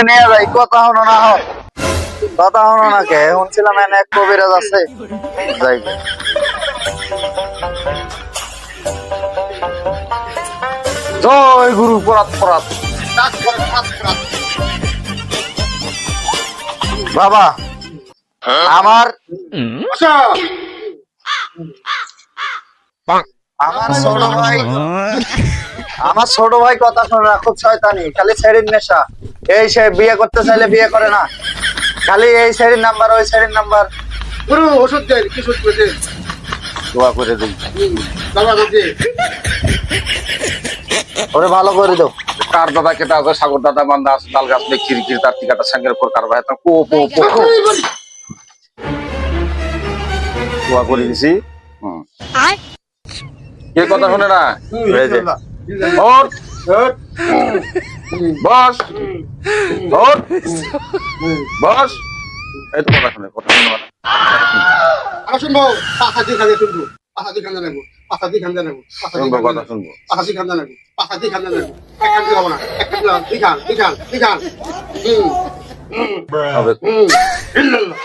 নিয়ে যাই, কথা হলো না হোক, কথা হলো না কে শুনছিলাম এনে এক কবিরাজ আছে, যাই গে। জয় গুরু পরাত পরাত। বাবা আমার আমার ছোট ভাই, আমার ছোট ভাই কথা শোনে না, খুব শয়তানি, খালি ছেড়ির নেশা। এই সে বিয়ে করতে চাইলে বিয়ে করে না, খালি এই ছেড়ির নাম্বার ওই ছেড়ির নাম্বার। গুরু ওষুধ দেন, কি ওষুধ করে দেন? দোয়া করে দিই, বাবা বলছে ওরে ভালো করে দাও। কার দাদা কেটা আছে, সাগর দাদা বান্দা আছে, তাল গাছ নেই, খিরকির তার টিকাটা সাঙ্গের উপর কার ভাই কো পো পো পো। দোয়া করে দিছি। কে কথা শুনে না? এই যে, ওঠ, বস, ওঠ, বস। এই তো কথা শুনে, কথা শুনে মানে। আর শুনবো, পাশাদি খান্দা শুনবো, পাশাদি খান্দা নেবো, পাশাদি খান্দা নেবো, শুনবো, কথা শুনবো। পাশাদি খান্দা নেবো, পাশাদি খান্দা নেবো। এক খান্দা হবো না, এক খান্দা, দুই খান, দুই খান, দুই খান। হবে। ইল্লাল্লাহ।